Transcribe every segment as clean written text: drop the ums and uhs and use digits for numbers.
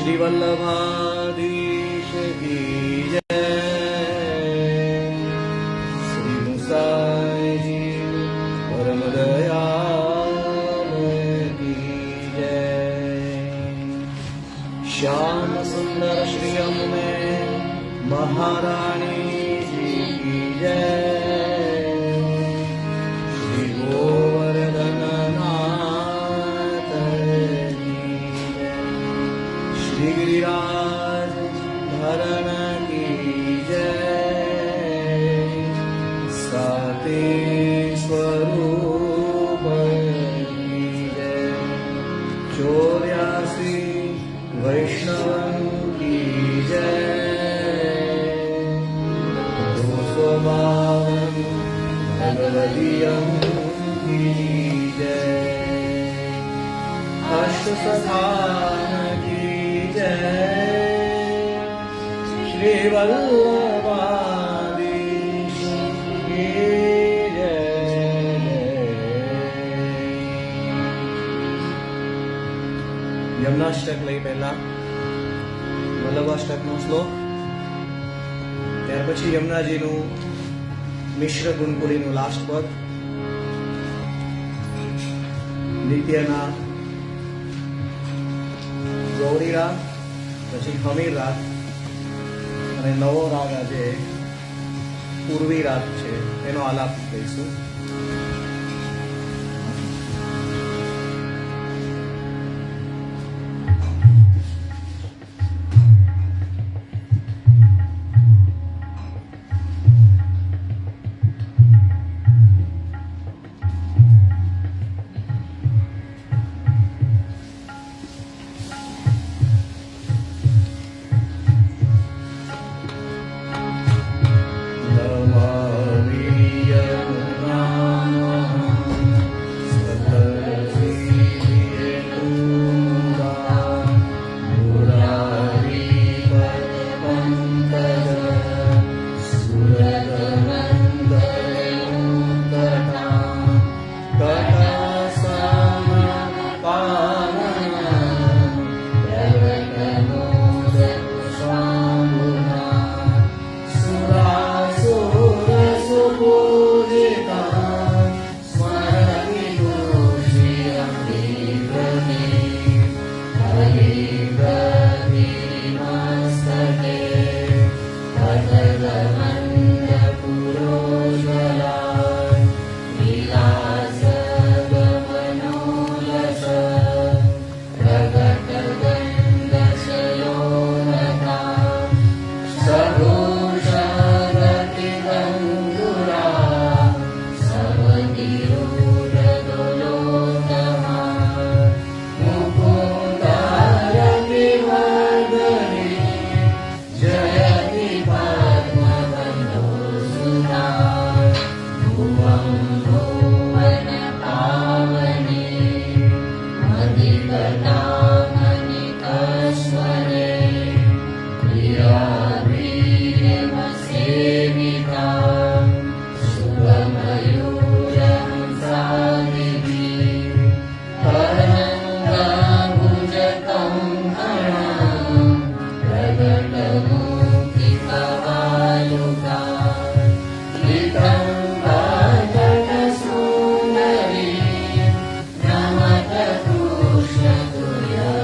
श्री वल्लभाधीश की जय। श्री मुसाई जी परम दयाल की जय। श्याम सुंदर श्री अम्बे महारानी जी की जय। श्री गोवर्धन नाथ की जय। श्री गिरिराज धरण की जय। साते स्वरूप की जय। 84 वैष्णव की जय। 252 भगवदियं की जय। अष्टसखान की जय। श्री वल्लभाधीश की जय। यमुनाष्टक લઈ પહેલા વલ્લભાષ્ટકનો શ્લોક, ત્યાર પછી યમુનાજીનું મિશ્ર ગુણકુળીનું લાસ્ટ પદ, નિત્યના ગૌરી રાગ, પછી હમીર રાગ અને નવો રાગ આજે પૂર્વી રાગ છે એનો આલાપ લઈશું. Krishna Tuya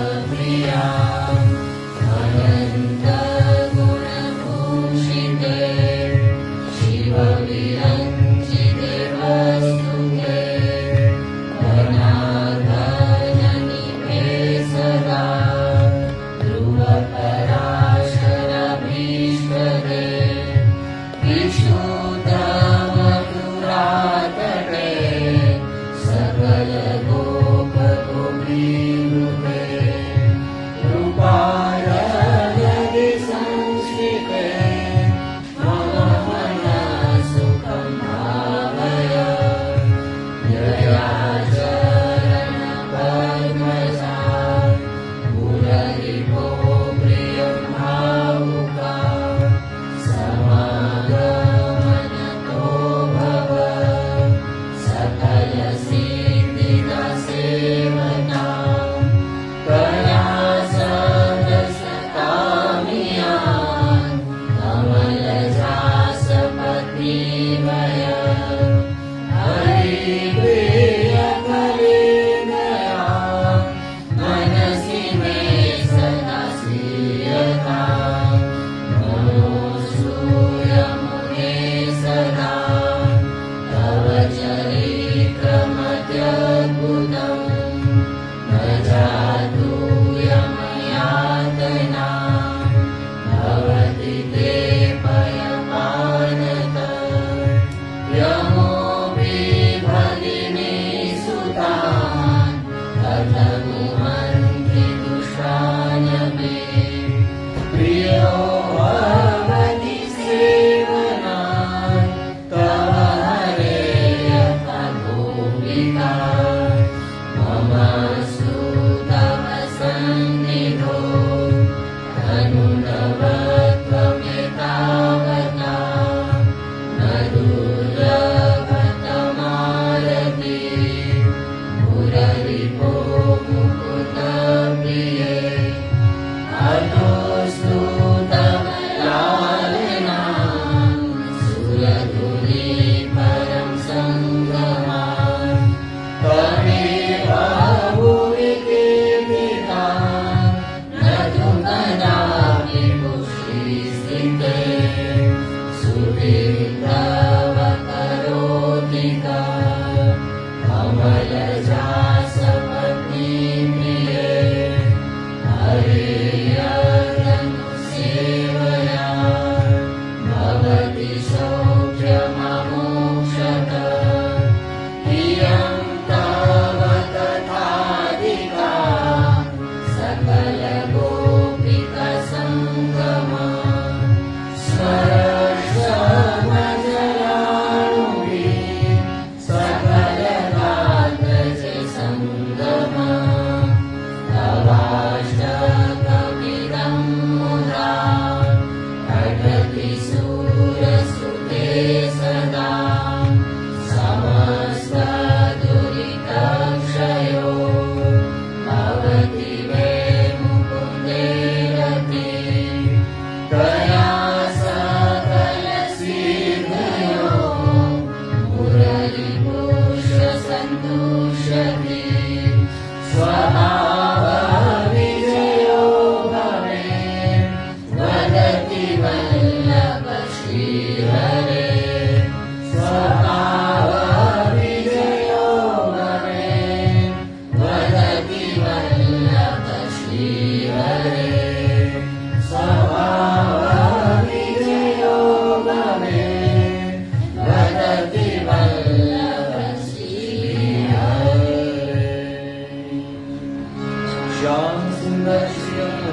શ્યામ સુંદર શ્યામ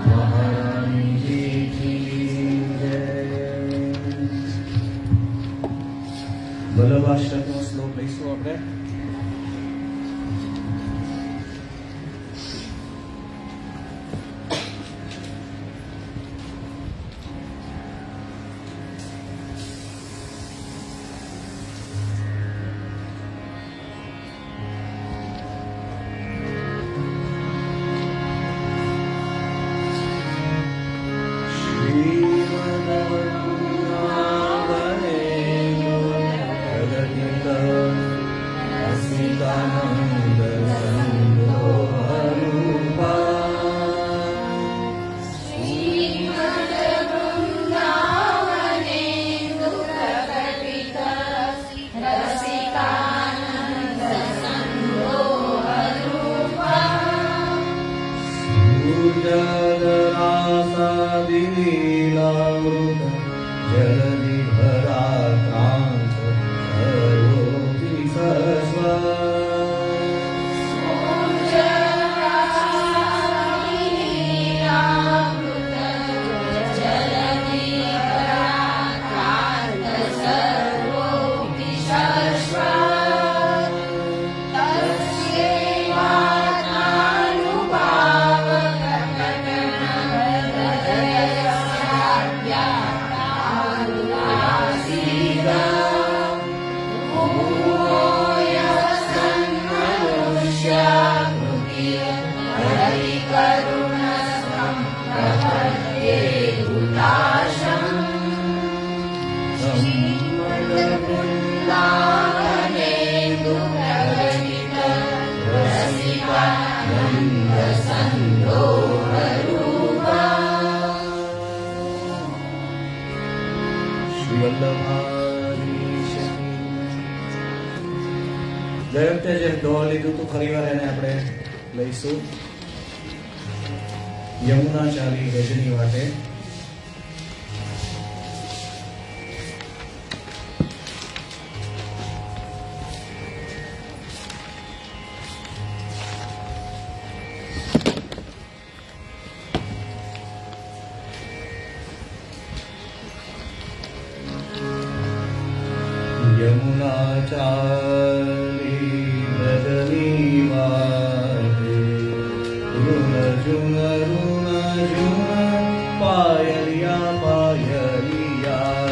મહારાણી જી કી જય. વલ્લભાષ્ટકનો શ્લોક લઈશું આપણે. ગઈ વખતે જે ડોલ લીધું હતું ફરી વાર એને આપણે લઈશું. યમુના ચાલી રજની વાટે. યમુના ચાલી રજની વાટે રુન જુન પાયલિયા પાયલિયા.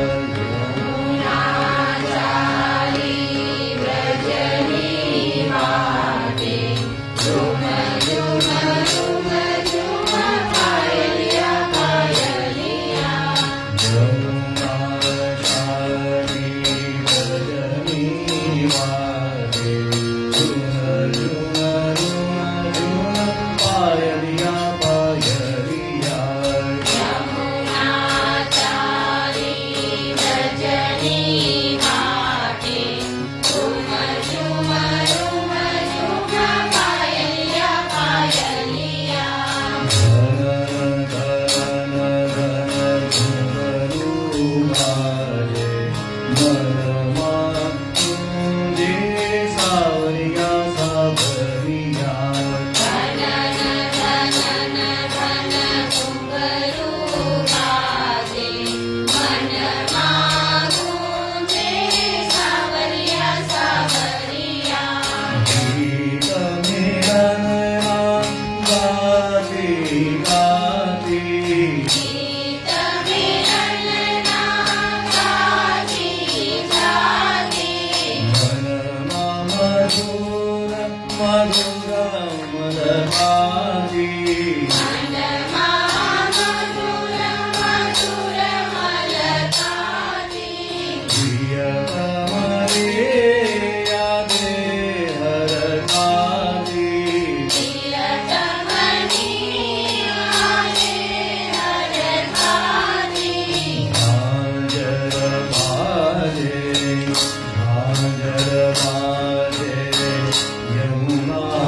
યમુના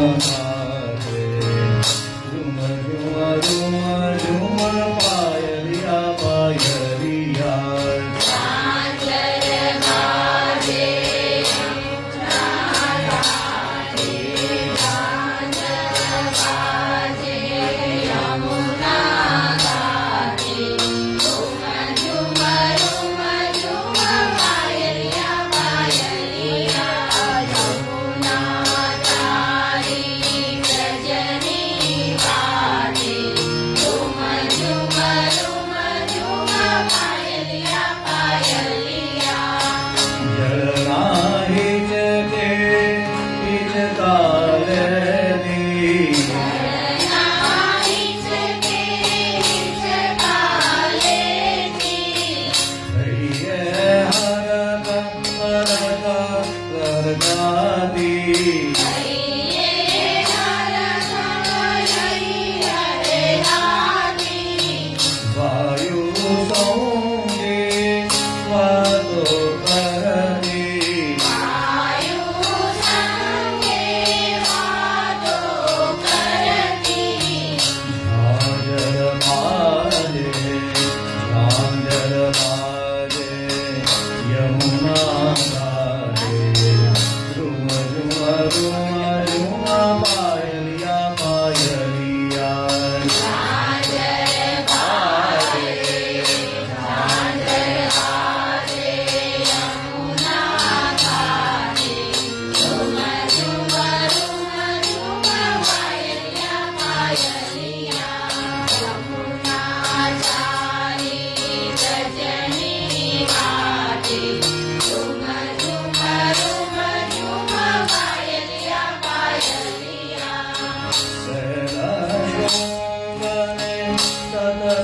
શુંગને સત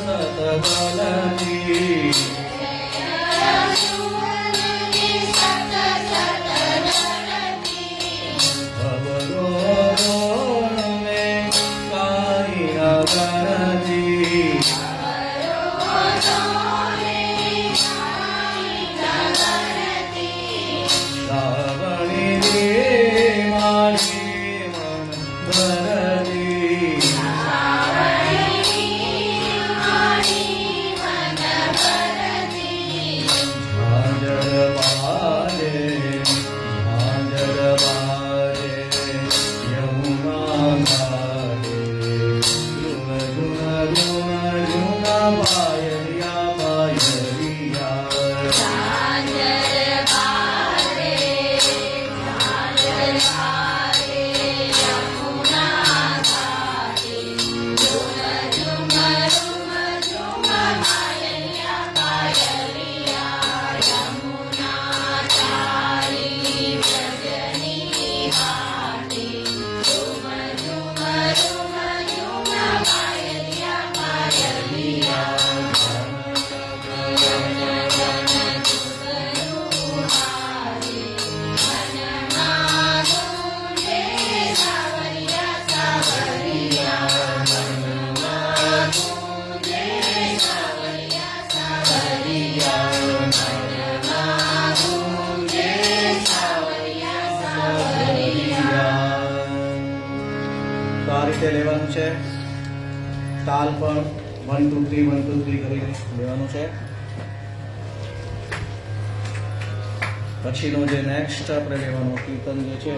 સત બલતી અવરોને કાઈ નગરતી શ્રાવણી મારી મન ભરતી ઝાંઝર બાજે ઝાંઝર બાજે યમુના ઘાટે ઝુમ ઝુમ ઝુમ ઝુમ પાયલિયા પાયલિયા તો આ રીતે લેવાનું છે. તાલ પર 1 2 3 1 2 3 કરીને લેવાનું છે. પછીનો જે નેક્સ્ટ આપણે લેવાનું કીર્તન જે છે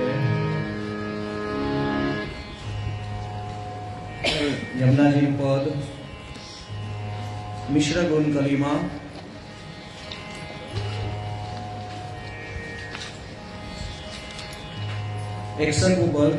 યમુનાજી પદ મિશ્ર ગુણ કલીમાં એકસઠ ઉપર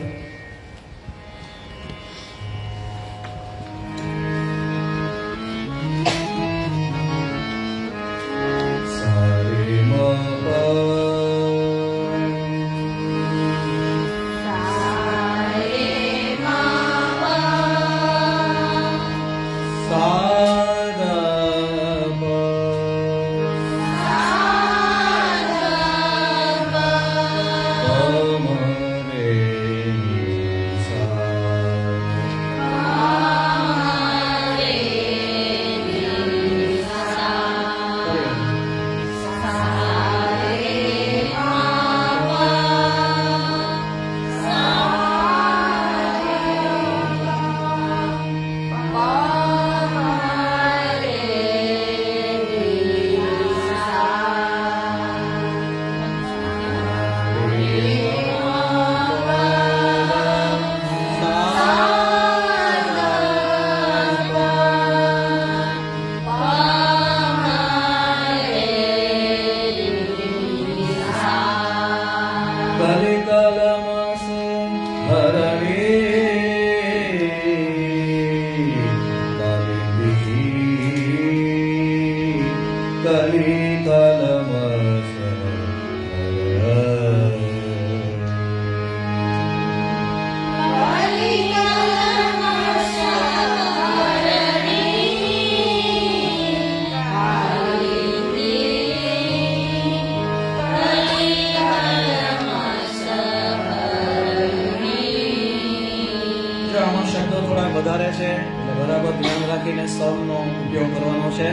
વધારે છે એટલે બરાબર ધ્યાન રાખીને સ્વરનો ઉપયોગ કરવાનો છે.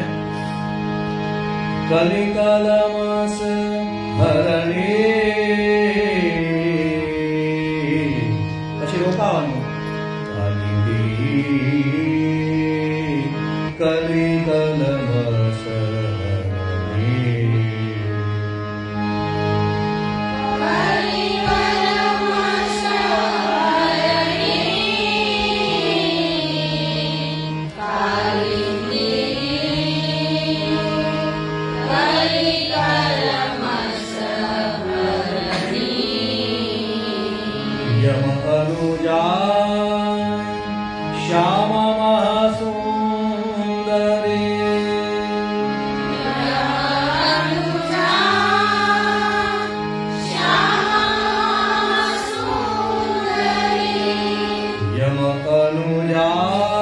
કલિકાલમાસ હરણી પછી રોકાવાનું કલિકાલમાસ યમ અનુજા શ્યામા મહાસુંદરી યમ અનુજા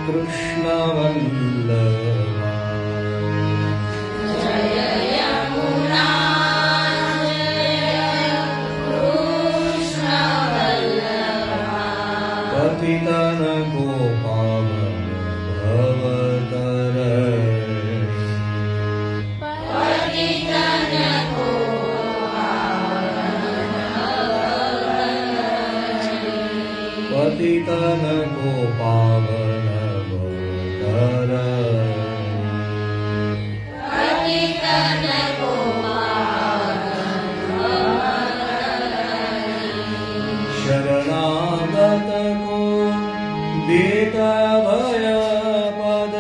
कृष्ण वल्लभा पतितन को पावन पतितन को पावन शरणागत को देता भय पद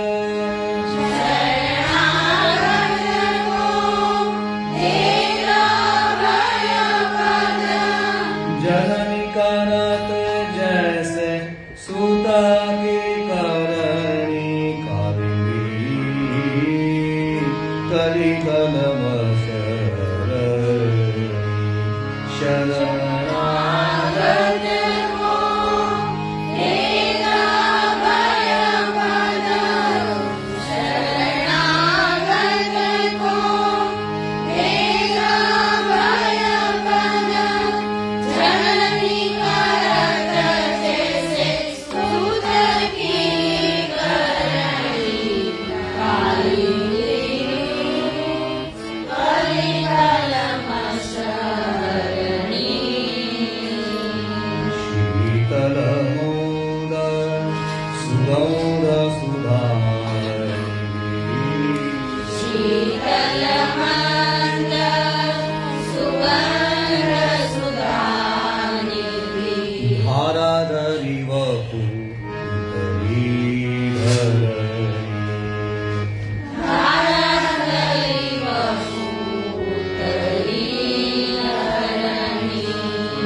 जननी करत जैसे सुता की करणी करी कलम शरणागत शीतलमोद सुगौर धाराधरी वपु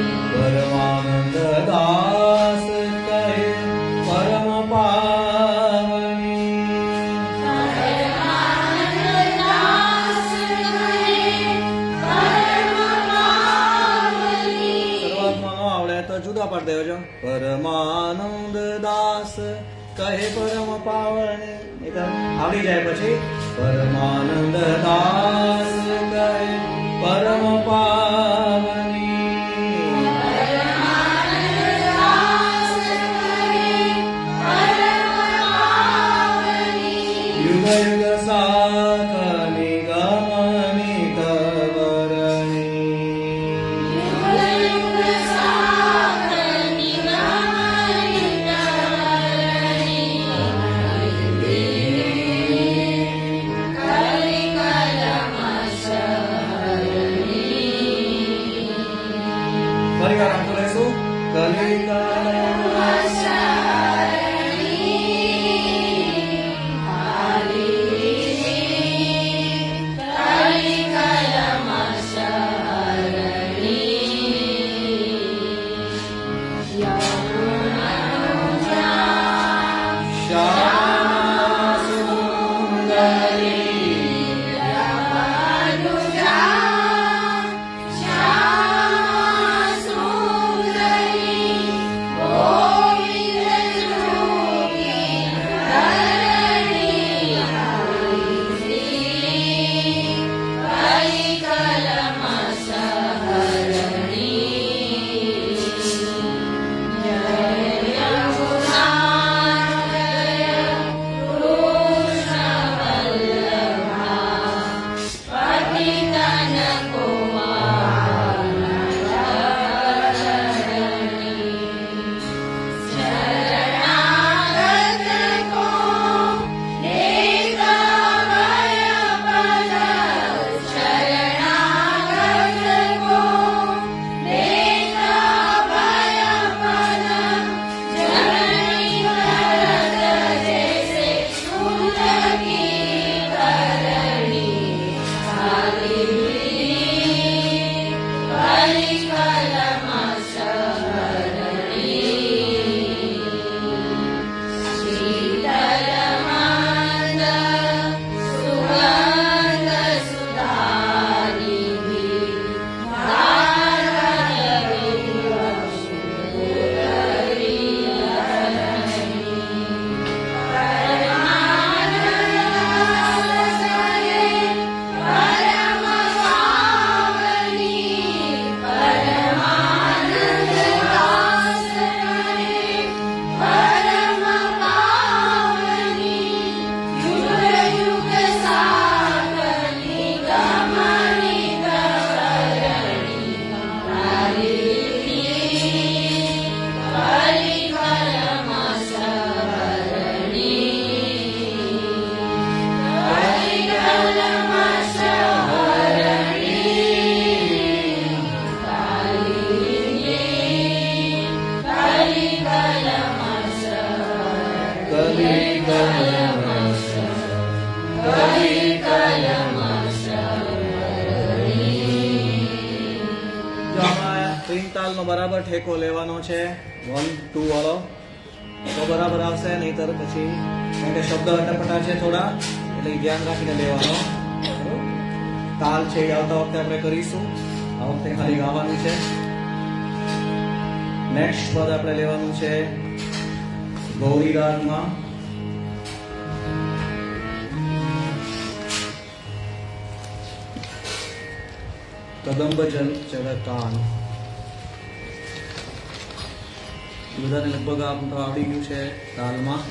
परमानंद दास कहे परम पावनी सर्वात्मा नो आवड़े तो जुदा पढ़ देव जो परमानंद दास कहे परम पावनी आवड़ी जाए पछी परमानंद दास कहे परम पावनी युग युग साखनी गमनी तवरणी ત્રિન તાલનો બરાબર ઠેકો લેવાનો છે 1 2 વાળો તો બરાબર આવશે, નહીતર પછી કારણ કે શબ્દ અટપટા છે થોડા એટલે ધ્યાન રાખીને લેવાનો. તાલ છે એ આવતા વખતે આપણે કરીશું, આ વખતે ખાલી ગાવાનું છે. નેક્સ્ટ પદ આપણે લેવાનું છે ગૌરી રાગમાં. કદંબ જલ ચરકાન. બધાને લગભગ આમ તો આવડી ગયું છે તાલમાં.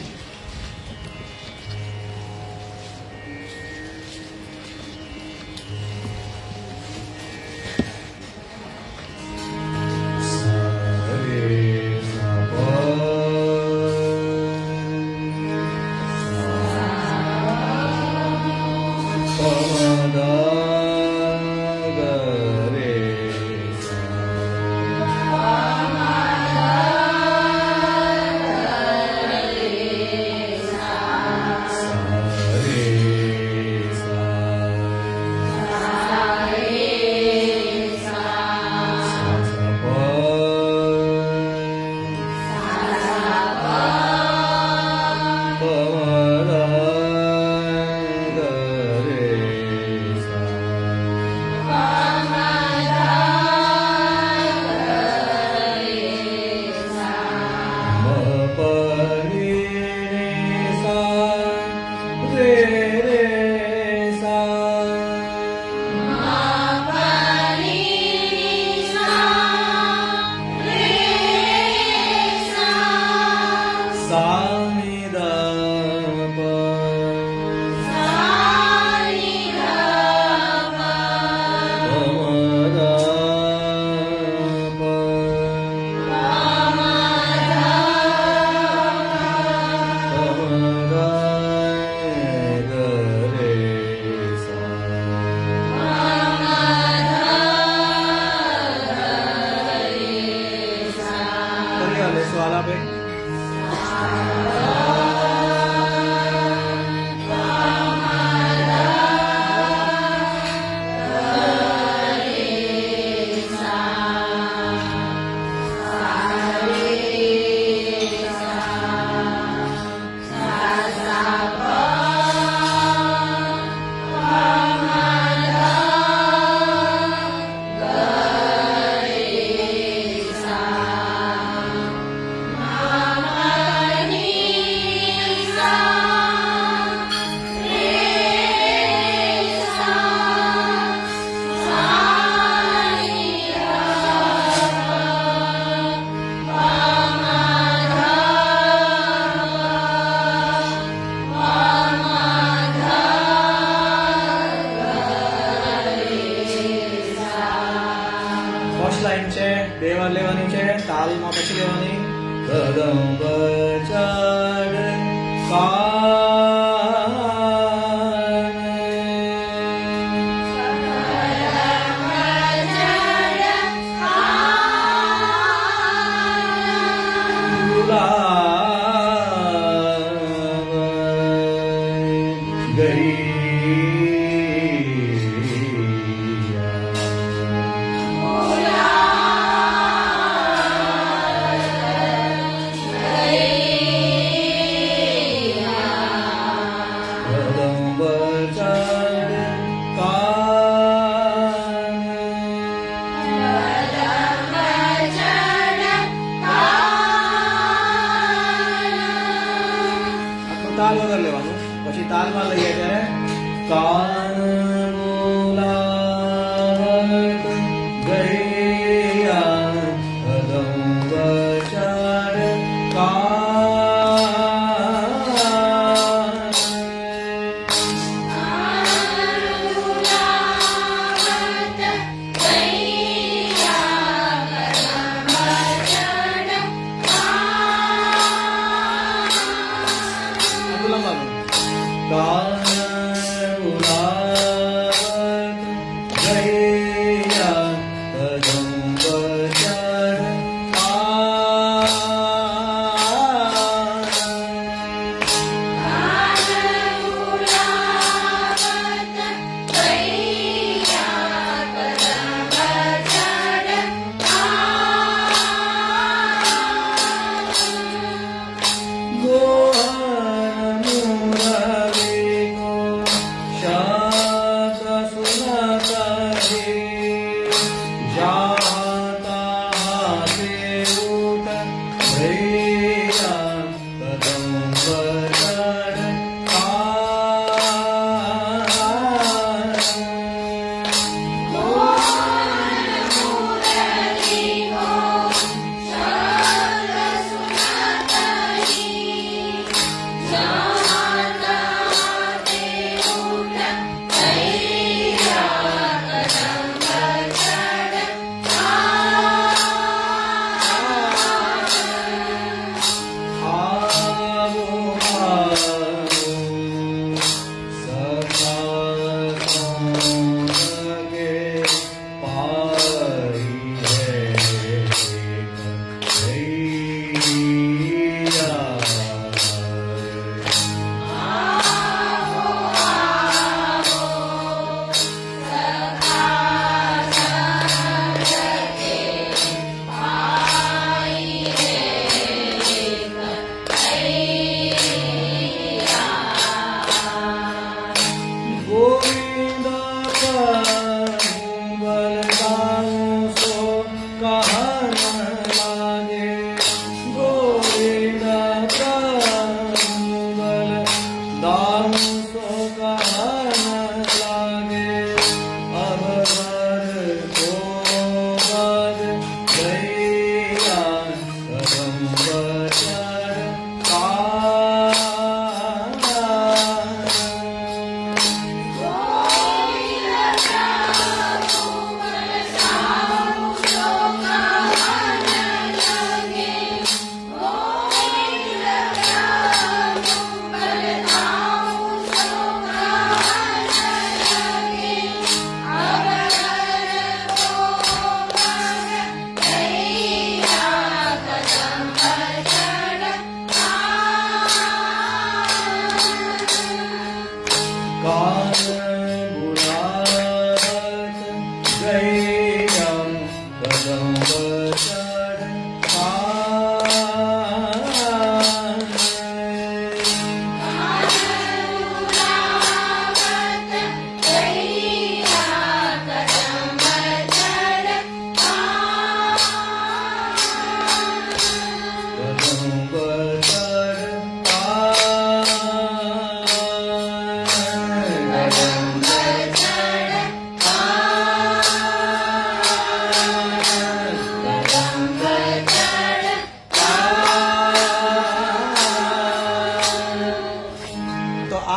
બે વાર લેવાની છે, તાલમાં પછી લેવાની. કદંબ ચડ તાલ વગર લેવાનું, પછી તાલમાં લઈએ ત્યારે કાન બોલાવત ગૈયા કદંબ ચડ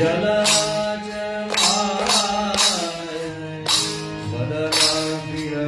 જલજ વદન પ્રિય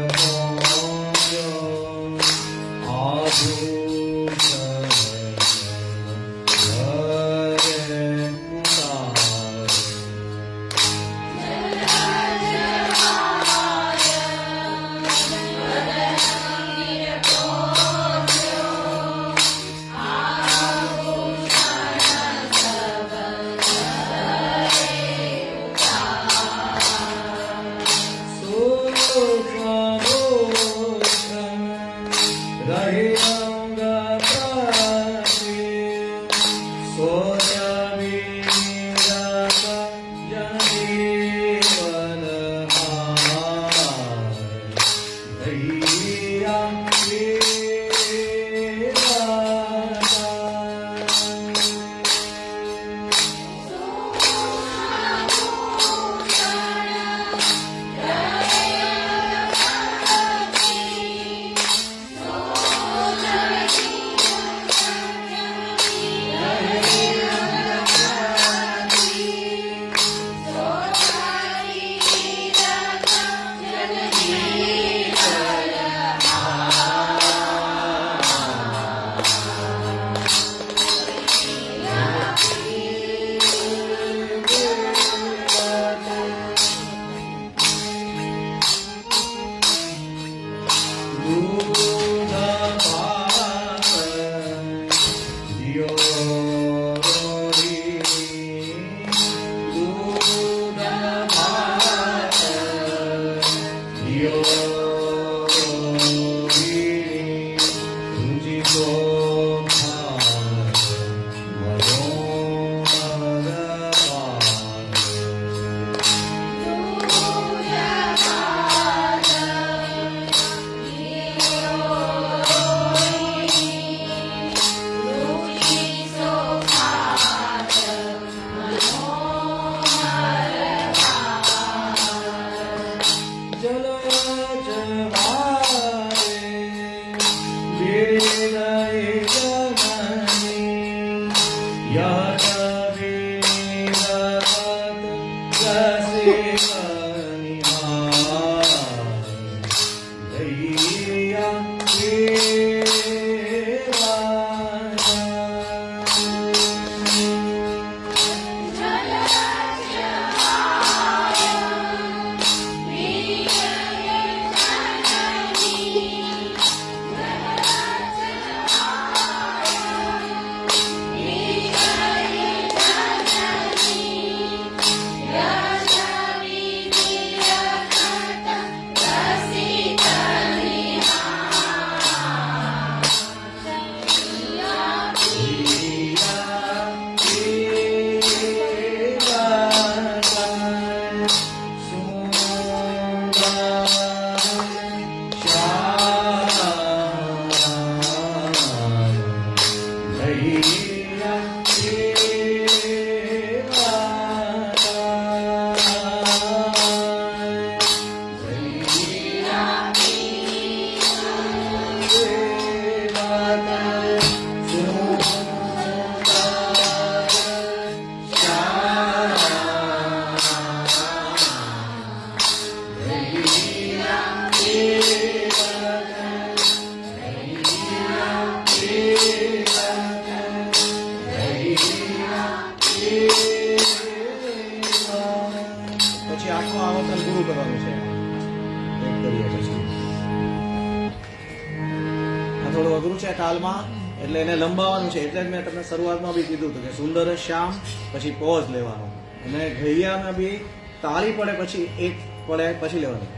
થોડું અઘરું છે તાલમાં, એટલે એને લંબાવવાનું છે. એટલે જ મેં તમને શરૂઆતમાં બી કીધું હતું કે સુંદર શ્યામ પછી પોઝ લેવાનો, અને ઘૈયામાં બી તાળી પડે પછી એક પડે પછી લેવાનું,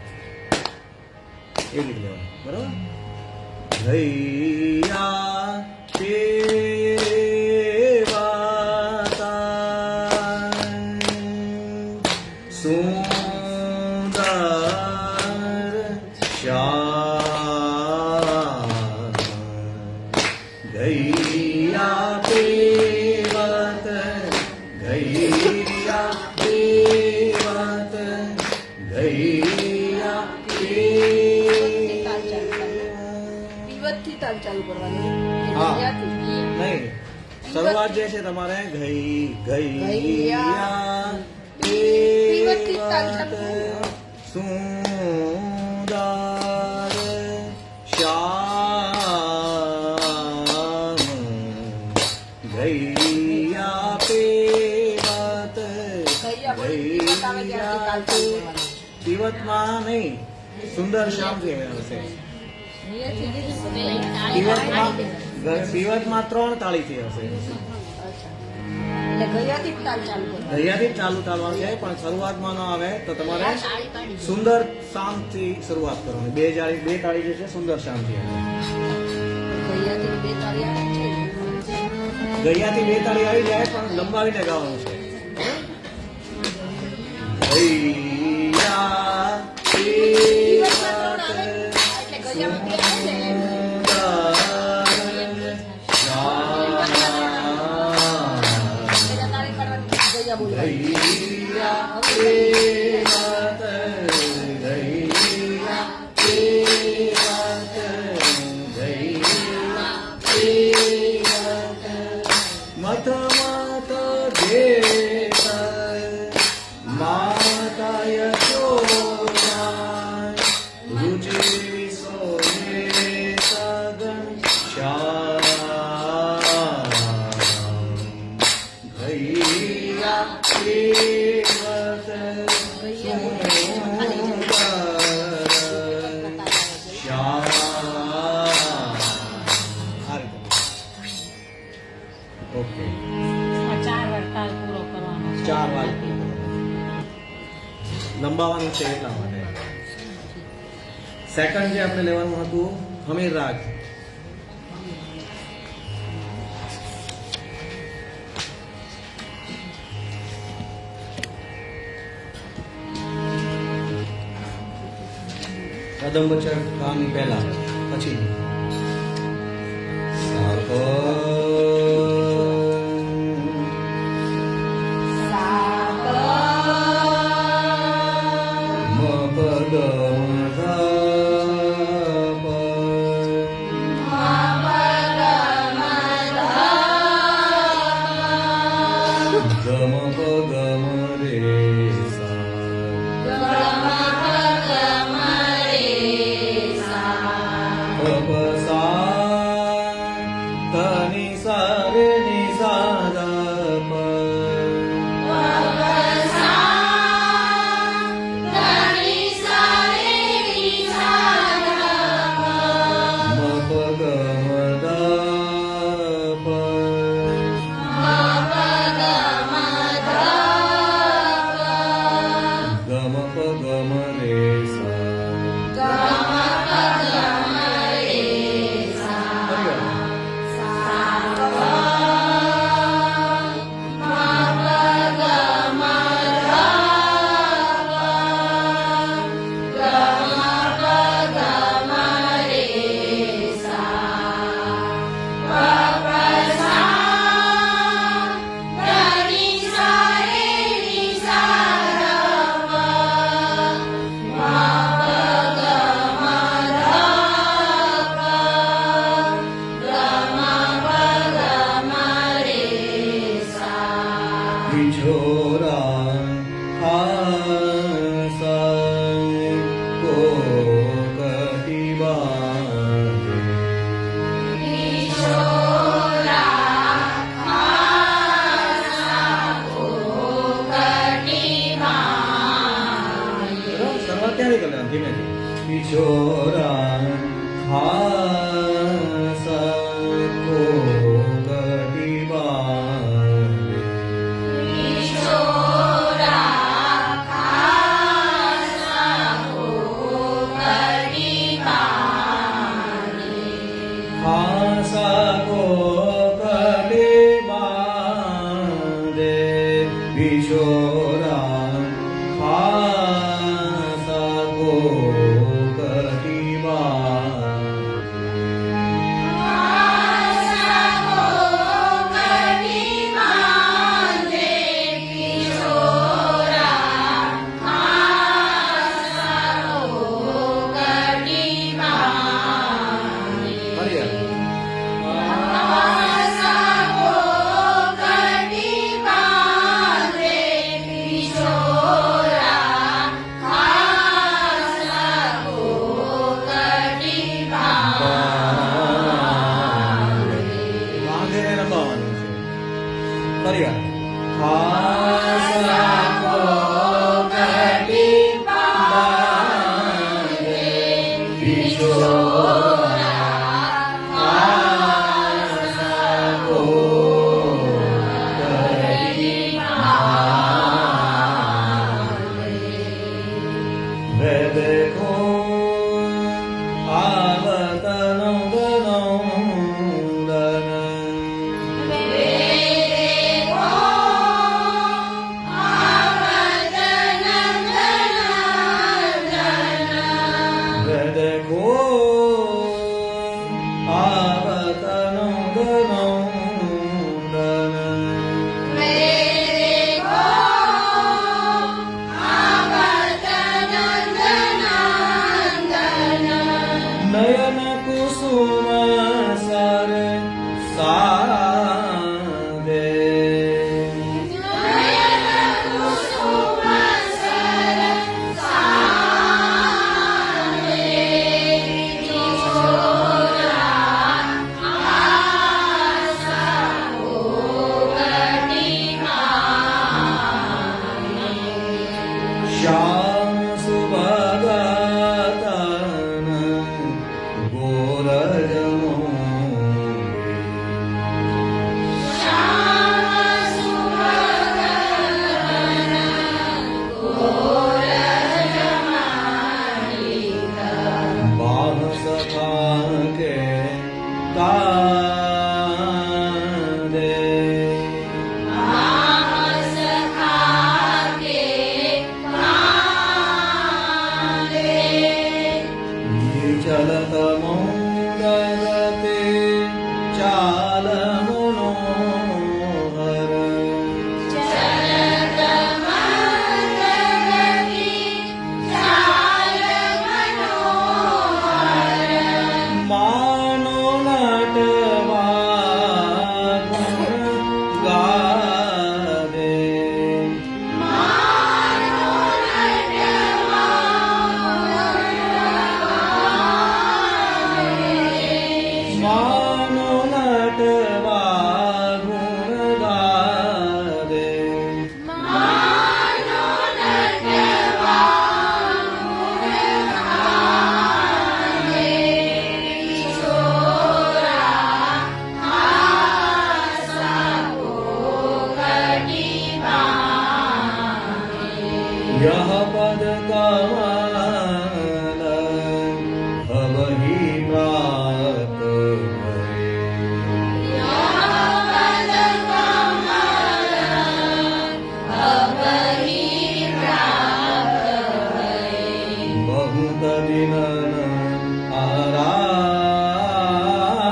એવી રીતે લેવાનું. બરાબર? ઘૈયા કેવાતા સુંદર શ્યામ, ગૈયા પેવત, ગૈયા પેવત, ગૈયા પીવતથી તાલ ચાલુ કરવાની. હા. ગૈયાથી. નહીં, શરૂઆત જે છે તમારે ગઈ ગૈયા પીવતથી તાલ પીવત સુંદર શ્યામ ગૈયા પીવત ગૈયા પીવતમાં નહીં સુંદર શ્યામથી હશે પીવતમાં 3 તાળીથી હશે એટલે ગયાથી જ તાલ ચાલુ કરવાનો. દરિયાથી જ ચાલુ ચાલવાનું છે પણ શરૂઆતમાં ન આવે તો તમારે સુંદર શામથી શરૂઆત કરવાની. બે તાળી જે છે સુંદર શામથી આવે. ગયાથી બે તાળી આવે છે. દરિયાથી 2 તાળી આવી જાય પણ લંબાવીને ગાવાનું છે. ગૈયા પીવતમાં 3 આવે એટલે ગયામાં 2 આવે ને. પેલા તાળી પાડવાની, ગયા બોલવાની. મત મત દેત માતાય ચોરાય રુચિ સોને સગન શ્યામ ગૈયા પીવત ઓકે 4 વાર તાલ પૂરો કરવાનો છે. 4 વાર લંબાવવાનું છે એટલા માટે. સેકન્ડ જે આપણે લેવાનું હતું હમીર રાગ. કદમ બચર કામની પહેલા પછી ફરી વાર નયન કુસુમ સર સાદે શ્યામ સુભગતન ગોરજમો બાહ સખા કે કાદે ચલત મંગલતે ચાલ મનોહર માનો નટવા ગુણ ગાદે માનો નટવા ગુણ ગાદે यह पद कमल अवहि प्राप्त बहुत दिन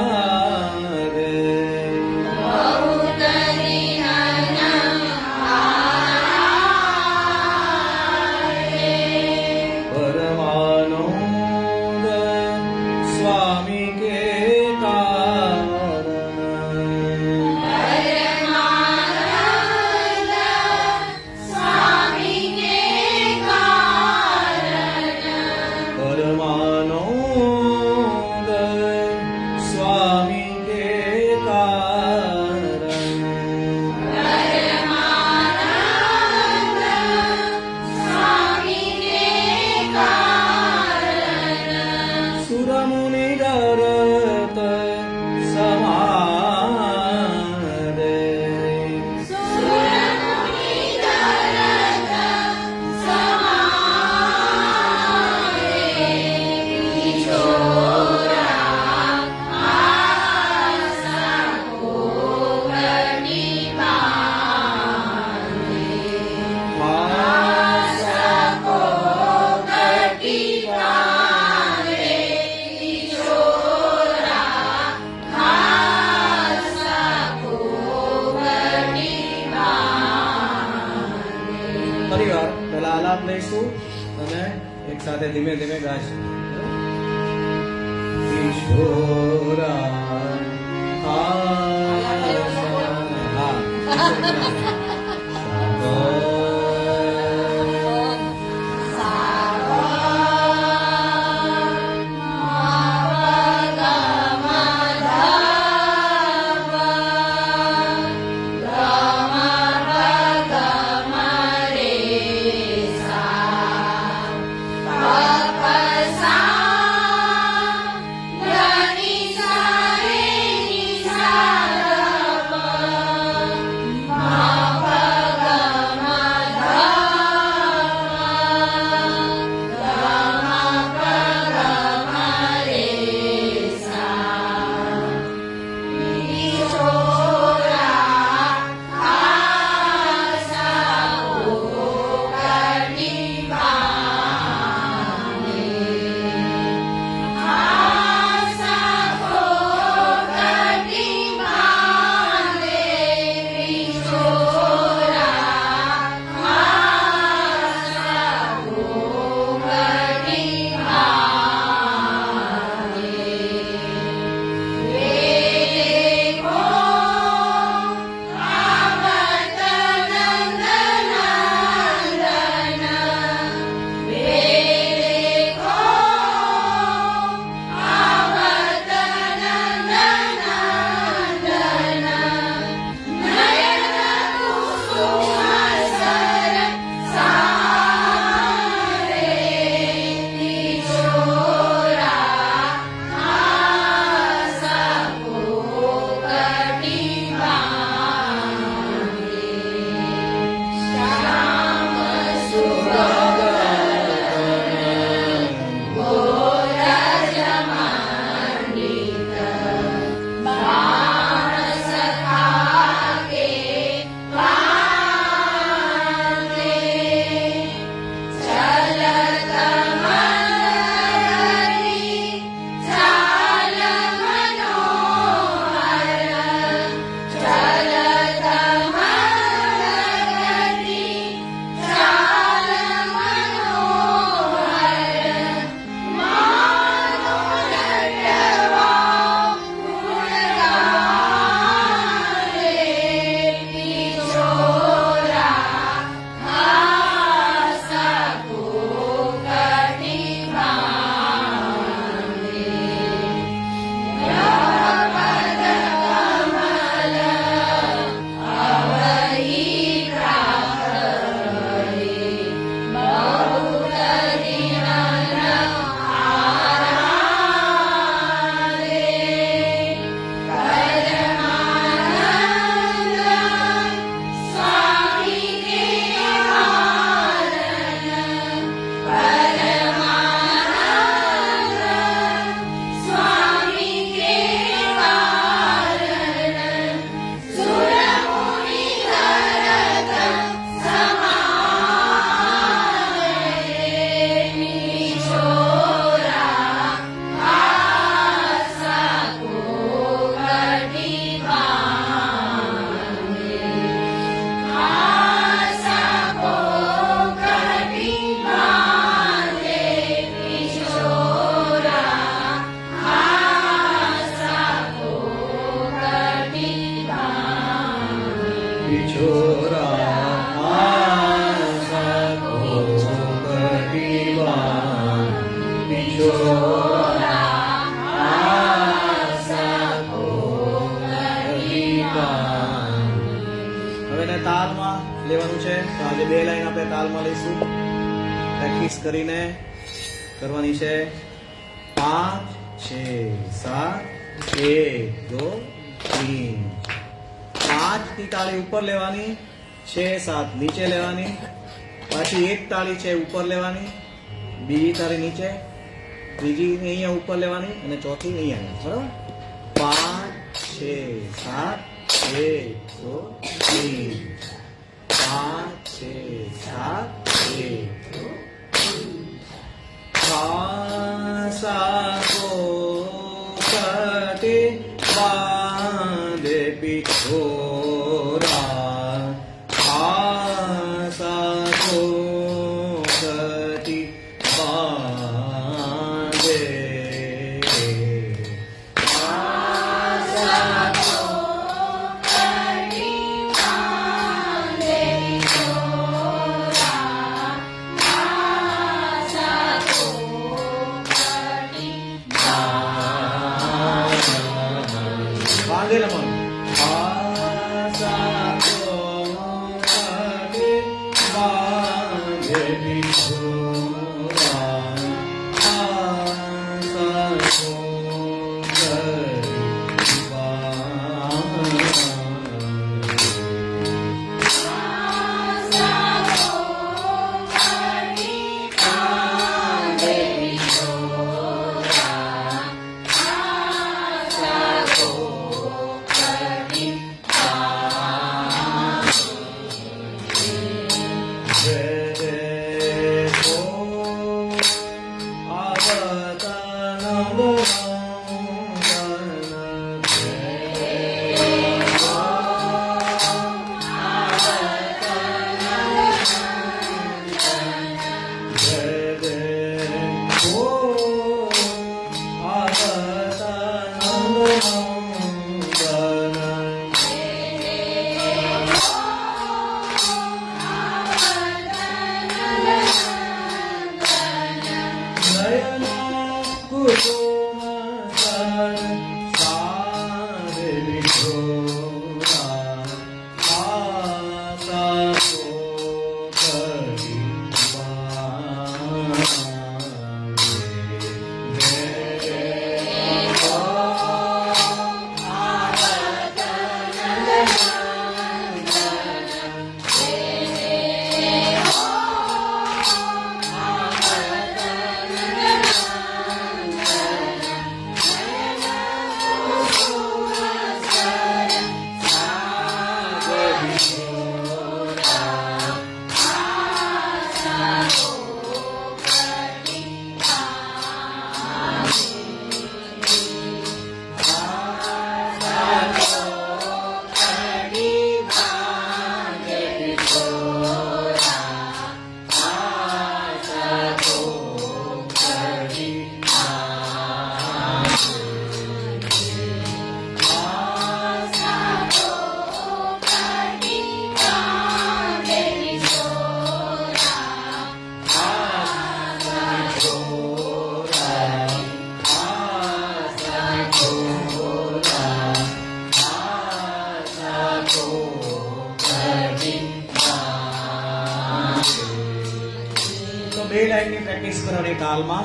आराधे परमानंद स्वामी के कारण परमानंद स्वामी के कारण सुर मुनि डरत समादे ફરીવાર પહેલા આલાપ લઈશું અને એક સાથે ધીમે ધીમે ગાઈશું કિશોરા Rama बिछोरा आशा को कटिवान बिछोरा आशा को कटिवान હવે એને તાલમાં લેવાનું છે તો આજે બે લાઈન આપણે તાલમાં લઈશું પ્રેક્ટિસ કરીને કરવાની છે 5 6 7 1 2 3 5 ની તાળી ઉપર લેવાની 6 7 નીચે લેવાની પાછી એક તાળી છે ઉપર લેવાની બીજી તાળી નીચે ત્રીજી અહીંયા ઉપર લેવાની અને ચોથી અહીંયા બરાબર 5 6 7 1 2 3 5 6 7 1 2 आशा को कटे बांधे पिछोरा आशा को कटी बांधे આશા કો કટી બાંધે છોરા આશા કો बांधे लमन आशा को कटे बांधे पिछोरा आशा को कटी बांधे આશા કો કટી બાંધે છોરા આશા કો કટી બે લાઈનની પ્રેક્ટિસ કરવાની તાલમાં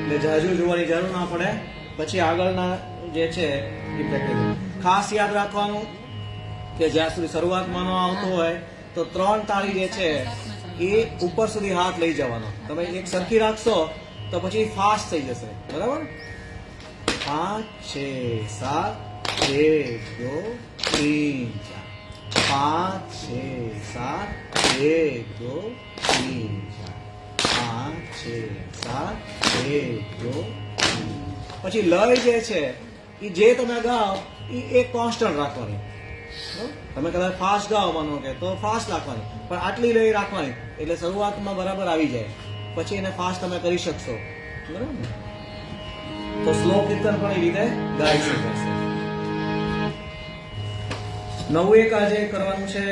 એટલે જાજુ જોવાની જરૂર ના પડે પછી આગળના જે છે એ પ્રેક્ટિસ ખાસ યાદ રાખવાનું કે જ્યાં સુધી શરૂઆતમાં ન આવતો હોય તો 3 તાળી જે છે એ ઉપર સુધી હાથ લઈ જવાનો તમે એક સરખી રાખશો તો પછી ફાસ્ટ થઈ જશે બરાબર 5 6 7 1 2 3 4 5 6 7 1 2 3 4 5 6 7 1 2 પછી લય જે છે એ જે તમે ગાઓ એ એક કોન્સ્ટન્ટ રાખવાની તમે કદાચ ફાસ્ટ ગાઓ માનો કે તો ફાસ્ટ રાખવાની પણ આટલી લય રાખવાની એટલે શરૂઆતમાં બરાબર આવી જાય પછી એને ફાસ્ટ તમે કરી શકશો બરાબર ને તો સ્લો કીર્તન પણ એ રીતે ગાઈ શકાશે નવું એક આજે કરવાનું છે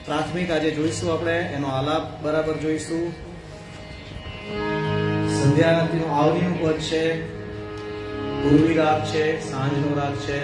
પ્રાથમિક આજે જોઈશું આપણે એનો આલાપ બરાબર જોઈશું. સંધ્યા આરતીનું આવડીનું પદ છે, પૂર્વી રાગ છે, સાંજનો રાગ છે.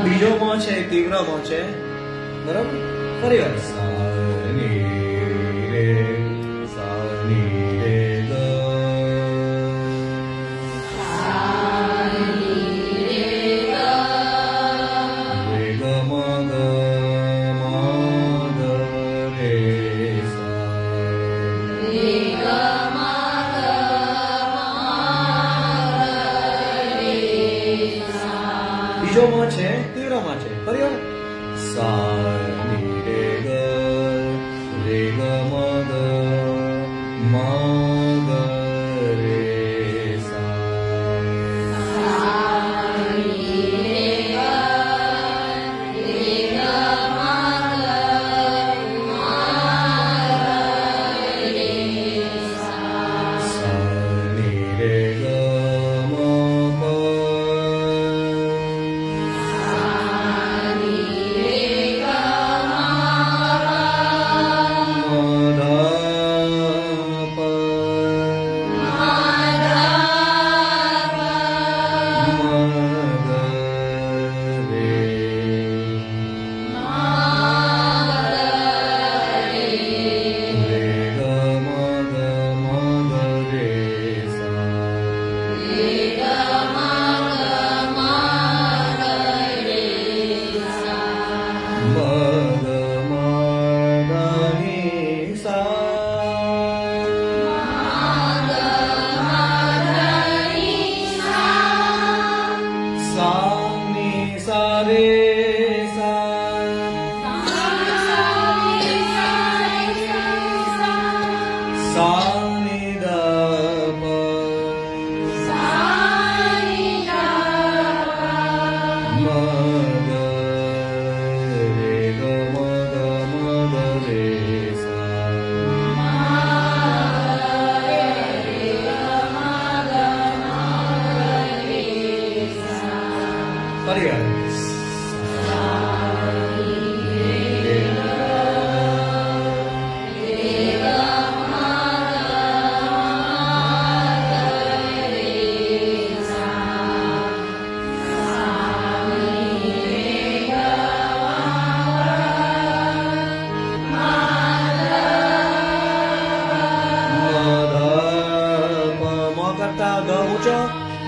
બીજો મ છે એ તીવ્ર મ છે, બરાબર. ફરી વાર સા ની રે ગ. રે ગ મ ગ રે સા. બીજો મ છે તીવ્ર મ છે. ફરી વાર સા ની રે ગ ગ મ ગ રે સા.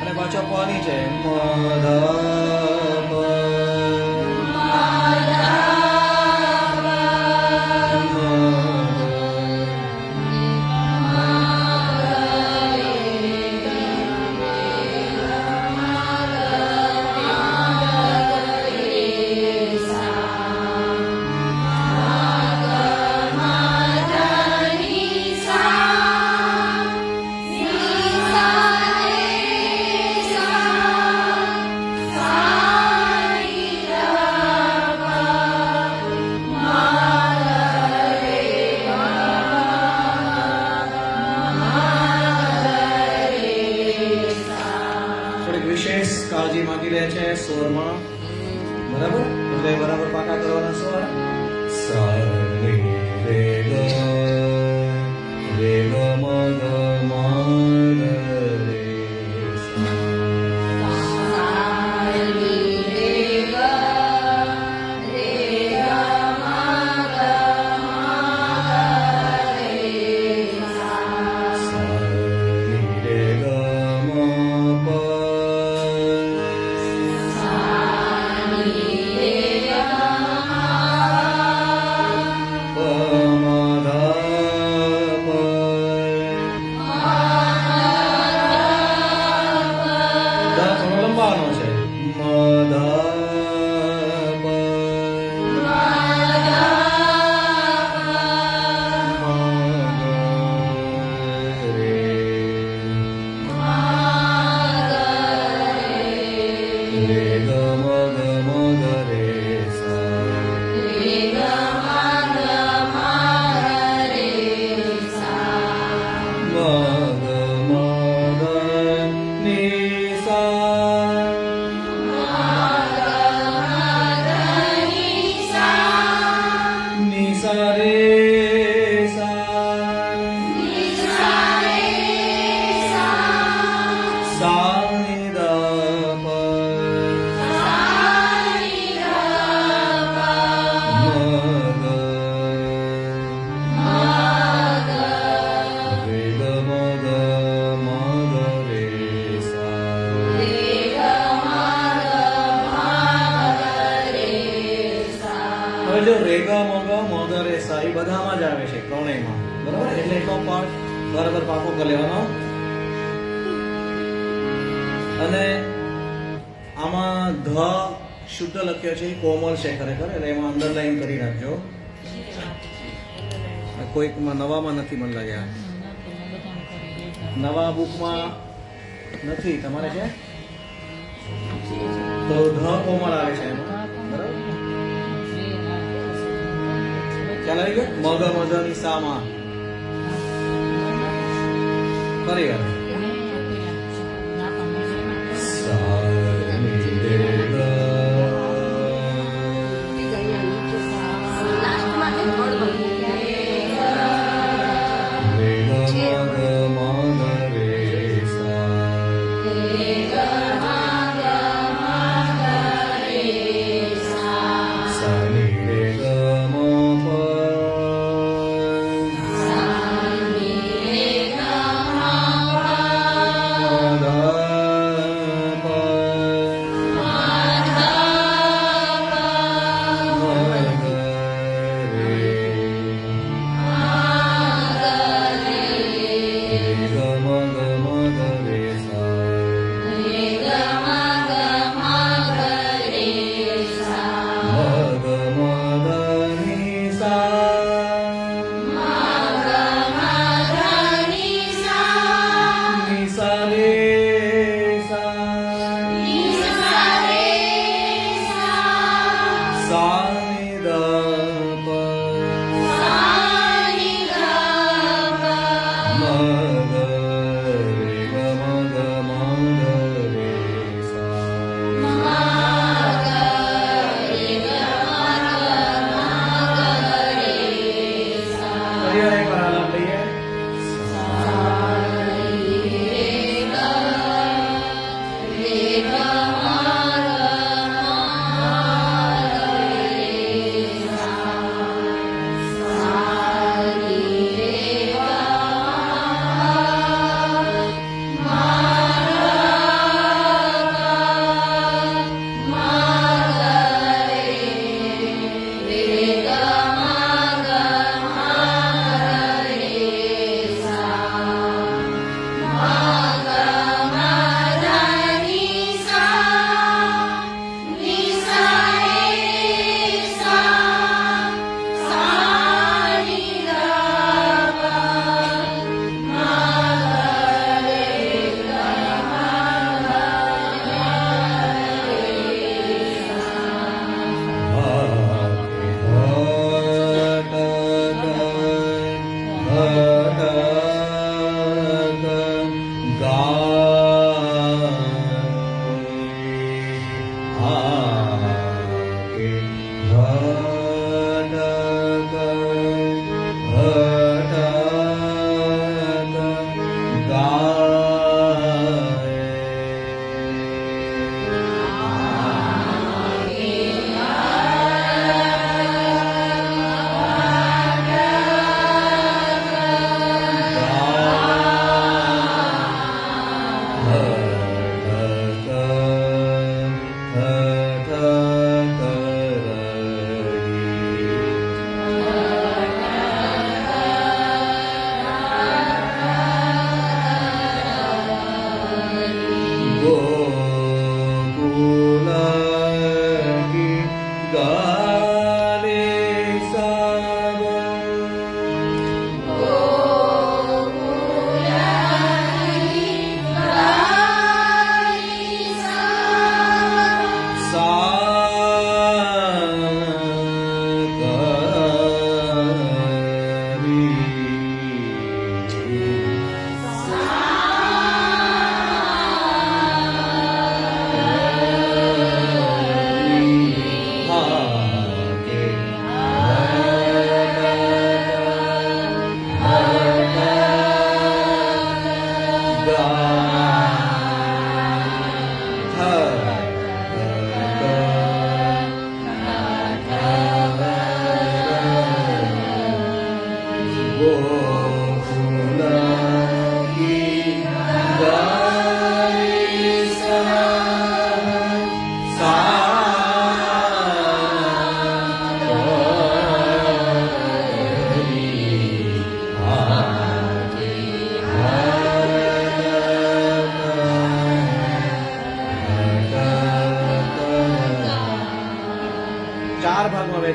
અને પાછો પ નીચે મ ધ પ. સા ત્રણેયમાં, બરાબર? એટલે એટલો પાર્ટ બરાબર પાકો કરી લેવાનો. અને આમાં ધ શુદ્ધ લખ્યો છે, એ કોમલ છે ખરેખર, એટલે એમાં અંડરલાઈન કરી રાખજો. કોઈકમાં નવામાં નથી મને લાગ્યા, નવા બુકમાં નથી, તમારે છે તો ધ કોમળ આવે છે એમાં, બરાબર? ખ્યાલ આવી ગયો? મગ મધની સામાં ફરી વાર લાસ્ટમાં તે મળવાનું.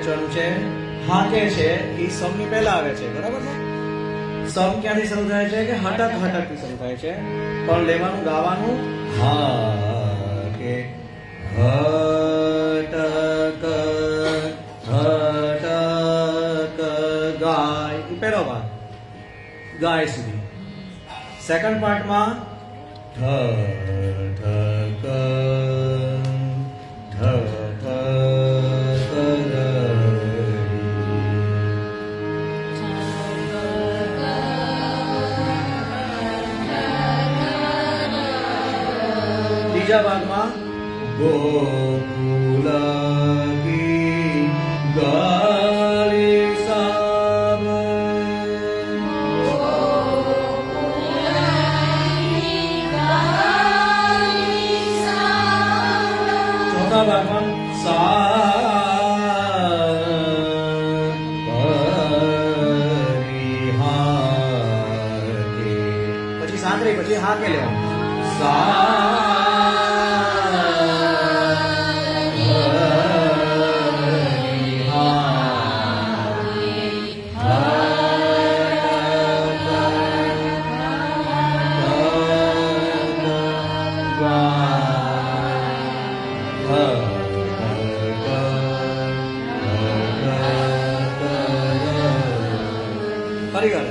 વેચવાનું છે. હાકે છે એ સમની પહેલા આવે છે, બરાબર છે. સમ ક્યાંથી શરૂ થાય છે કે હટક હટક થી શરૂ થાય છે, પણ લેવાનું ગાવાનું હાકે હટક હટક ગાય, એ પહેલો ભાગ ગાય સુધી. સેકન્ડ પાર્ટમાં ઠ ઠક ઠ ઠક બીજા ભાગમાં ગોકુલ કી ગાલી સાબ. ચોથા ભાગમાં પછી સાંકળી, પછી હાકે લેવાનું. ફરી વાર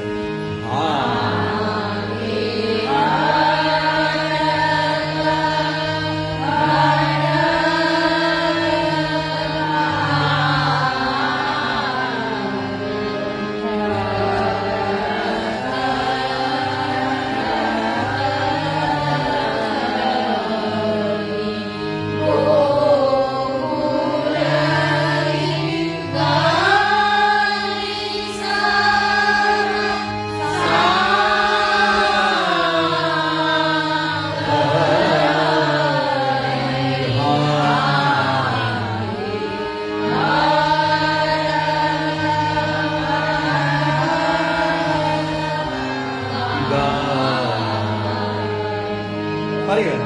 ફરી વાર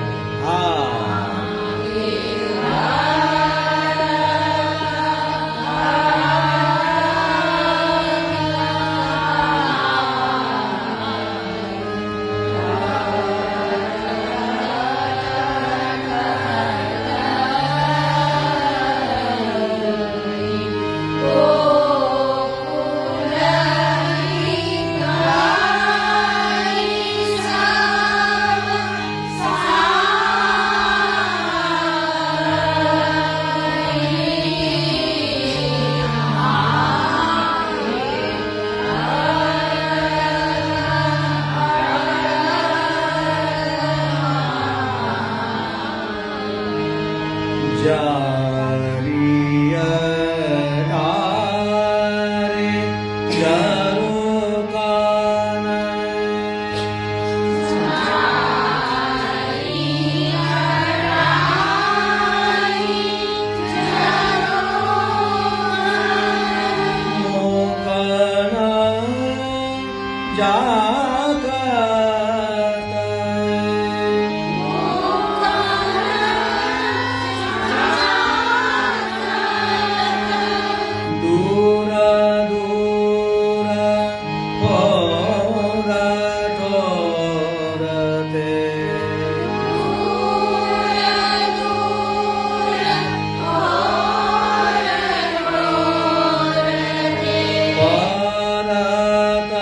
જારિય તારે જરુકાન મોકન જાગત દૂર દૂર ઠોર ઠોર તે પરત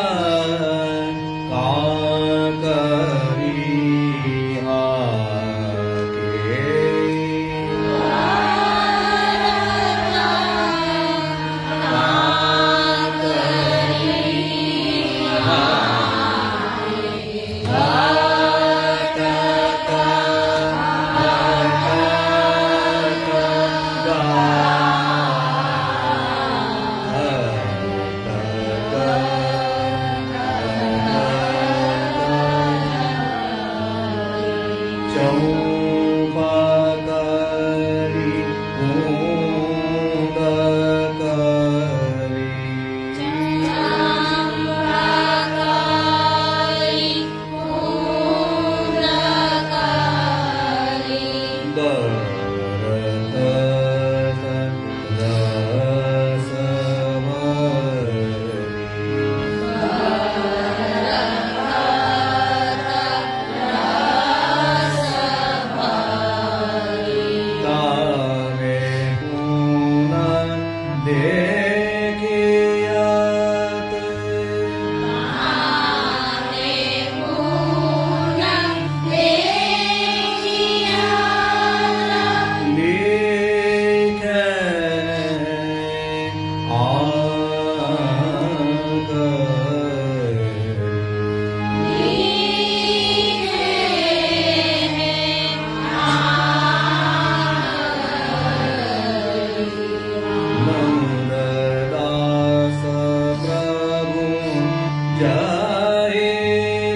જાહે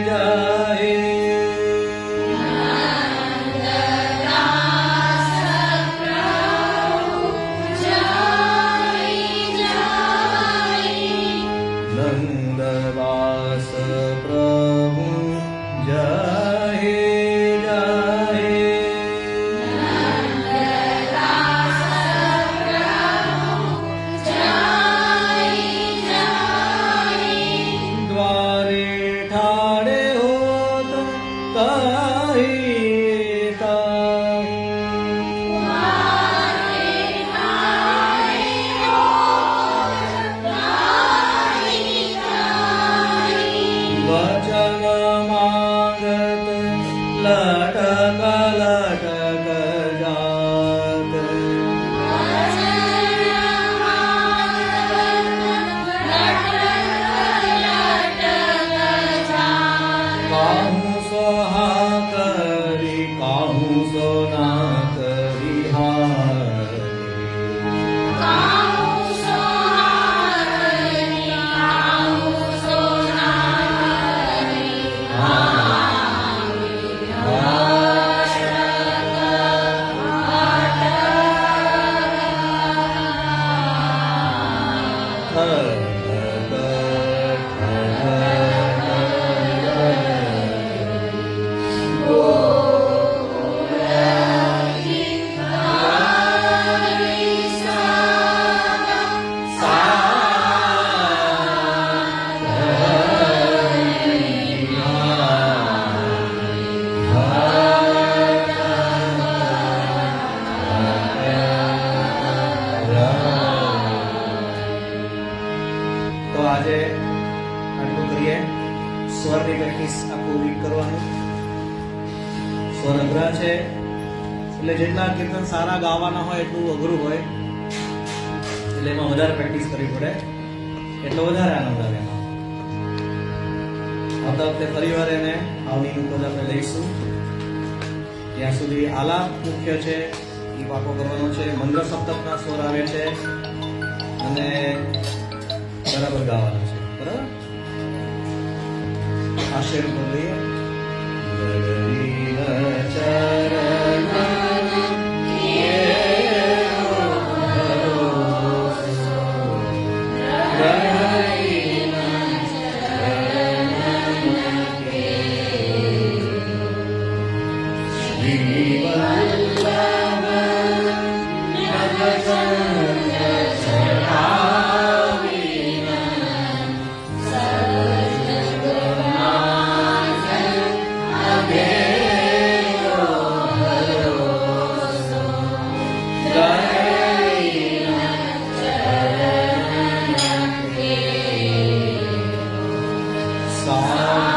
જાહે નંદદાસ પ્રભુ જાહે જાહે દ્વારે ઠાડે હોત કાહી કાહી વચન માંગત લટક લટક જાત કાહું સો હા કરી કાહું સો ના કરી હારી તો આજે આટલું કરીએ સ્વરની પ્રેક્ટિસ આખું વીક કરવાનું સ્વર અઘરા છે એટલે જેટલા કીર્તન સારા ગાવાના હોય એટલું અઘરું હોય એટલે એમાં વધારે પ્રેક્ટિસ કરવી પડે એટલો વધારે આનંદ આવે એમાં આવતા વખતે ફરીવાર એને આવડીનું પદ આપણે લઈશું ત્યાં સુધી આલાપ મુખ્ય છે એ પાકો કરવાનો છે મંત્ર સપ્તકના સ્વર આવે છે અને બરાબર ગાવાનું છે બરાબર આશીર્ બોલીએ Sa